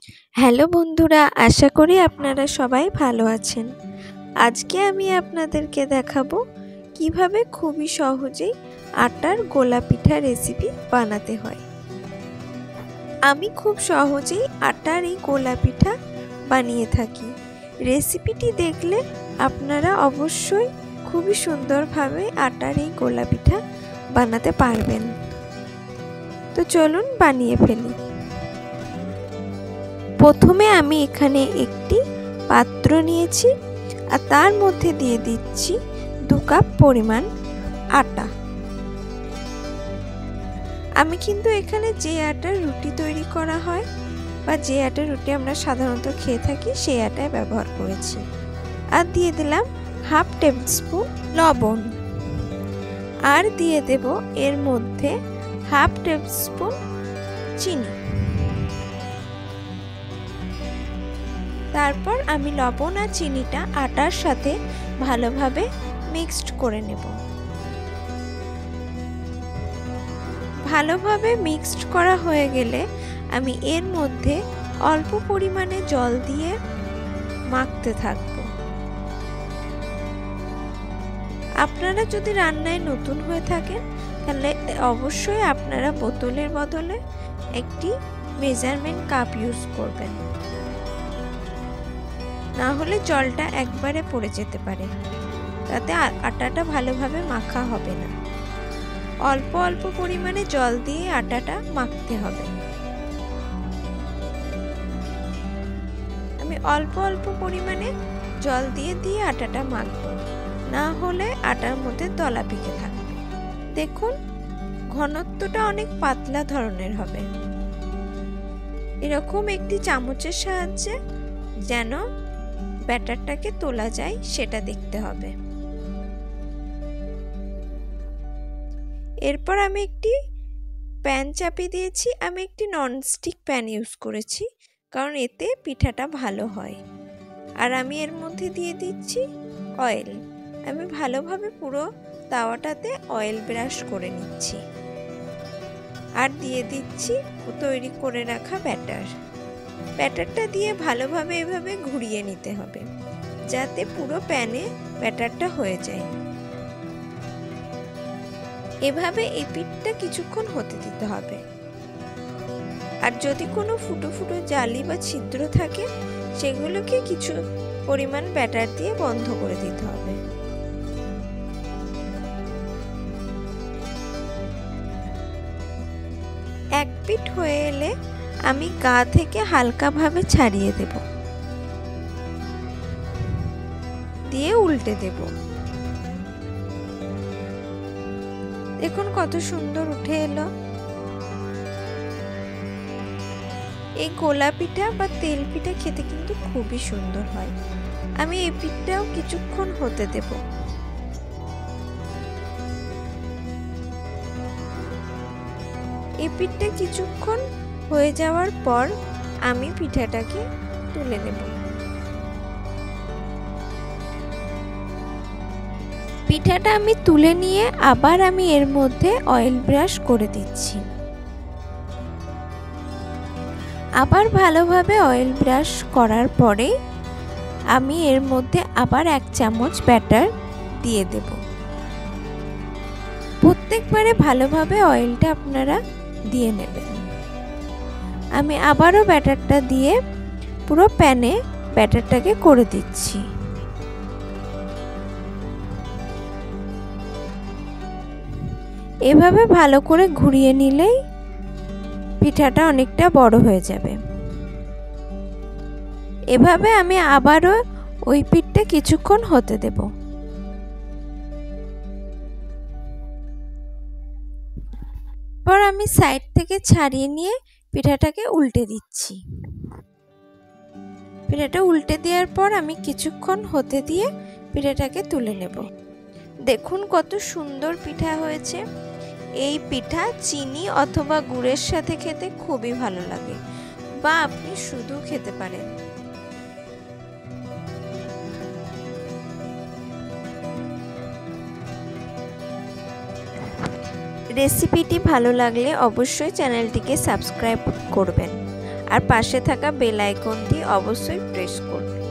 Hello বন্ধুরা, আশা করি আপনারা সবাই ভালো আছেন। আজকে আমি আপনাদেরকে দেখাবো কিভাবে খুবই সহজেই আটার গোলা পিঠা রেসিপি বানাতে হয়। আমি খুব সহজেই আটার এই গোলা পিঠা বানিয়ে থাকি। রেসিপিটি দেখলে আপনারা অবশ্যই খুবই সুন্দরভাবে আটার এই গোলা পিঠা বানাতে পারবেন। তো চলুন বানিয়ে ফেলি। প্রথমে আমি এখানে একটি পাত্র নিয়েছি আর তার মধ্যে দিয়ে দিচ্ছি 2 কাপ পরিমাণ আটা। আমি কিন্তু এখানে যে আটার রুটি তৈরি করা হয় বা যে আটার রুটি আমরা সাধারণত খেয়ে থাকি সেই আটায় ব্যবহার করেছি। আর দিয়ে দিলাম 1/2 টেবিল স্পুন লবণ, আর দিয়ে দেব এর মধ্যে 1/2 টেবিল স্পুন চিনি। তারপর আমি লবণ আর চিনিটা আটার সাথে ভালোভাবে মিক্সড করে নেব। ভালোভাবে মিক্সড করা হয়ে গেলে আমি এর মধ্যে অল্প পরিমাণে জল দিয়ে মাখতে থাকব। আপনারা যদি রান্নায় নতুন হয়ে থাকেন তাহলে অবশ্যই আপনারা বোতলের বদলে একটি মেজারমেন্ট কাপ ইউজ করবেন, না হলে জলটা একবারে পড়ে যেতে পারে, তাতে আটাটা ভালোভাবে মাখা হবে না। অল্প অল্প পরিমাণে জল দিয়ে আটাটা মাখতে হবে। আমি অল্প অল্প পরিমাণে জল দিয়ে আটাটা মাখবো, না হলে আটার মধ্যে দলা পেকে থাকবে। দেখুন ঘনত্বটা অনেক পাতলা ধরনের হবে। এরকম একটি চামচের সাহায্যে যেন ব্যাটারটাকে তোলা যায় সেটা দেখতে হবে। এরপর আমি একটি প্যান চাপিয়ে দিয়েছি। আমি একটি ননস্টিক প্যান ইউজ করেছি কারণ এতে পিঠাটা ভালো হয়। আর আমি এর মধ্যে দিয়ে দিচ্ছি অয়েল। আমি ভালোভাবে পুরো তাওয়াটাতে অয়েল ব্রাশ করে নিচ্ছি। আর দিয়ে দিচ্ছি তৈরি করে রাখা ব্যাটারটা দিয়ে ভালোভাবে এভাবে ঘুরিয়ে নিতে হবে যাতে পুরো প্যানে ব্যাটারটা হয়ে যায়। এভাবে এই পিঠটা কিছুক্ষণ হতে দিতে হবে। আর যদি কোনো ফুটো ফুটো জালি বা ছিদ্র থাকে সেগুলোকে কিছু পরিমাণ ব্যাটার দিয়ে বন্ধ করে দিতে হবে। এক পিঠ হয়ে এলে আমি গা থেকে হালকাভাবে ছাড়িয়ে দেব, দিয়ে উল্টে দেব। দেখুন কত সুন্দর উঠে এলো। এই গোলা পিঠা বা তেল পিঠা খেতে কিন্তু খুবই সুন্দর হয়। আমি এই পিঠাটাও কিছুক্ষণ হতে দেব। এই পিঠটা কিছুক্ষণ হয়ে যাওয়ার পর আমি পিঠাটাকে তুলে নেব। পিঠাটা আমি তুলে নিয়ে আবার আমি এর মধ্যে অয়েল ব্রাশ করে দিচ্ছি। আবার ভালোভাবে অয়েল ব্রাশ করার পরে আমি এর মধ্যে আবার 1 চামচ ব্যাটার দিয়ে দেব। প্রত্যেকবারে ভালোভাবে অয়েলটা আপনারা দিয়ে নেবেন। আমি আবারও ব্যাটারটা দিয়ে পুরো প্যানে ব্যাটারটাকে করে দিচ্ছি। এভাবে ভালো করে ঘুরিয়ে নিলেই পিঠাটা অনেকটা বড় হয়ে যাবে। এভাবে আমি আবারও ওই পিঠটা কিছুক্ষণ হতে দেব। পর আমি সাইড থেকে ছাড়িয়ে নিয়ে পিঠাটাকে উল্টে দিচ্ছি। পিঠাটা উল্টে দেওয়ার পর আমি কিছুক্ষণ হতে দিয়ে পিঠাটাকে তুলে নেব। দেখুন কত সুন্দর পিঠা হয়েছে। এই পিঠা চিনি অথবা গুড়ের সাথে খেতে খুবই ভালো লাগে, বা আপনি শুধু খেতে পারেন। রেসিপিটি ভালো লাগলে অবশ্যই চ্যানেলটিকে সাবস্ক্রাইব করবেন। আর পাশে থাকা বেল আইকনটি অবশ্যই প্রেস করবেন।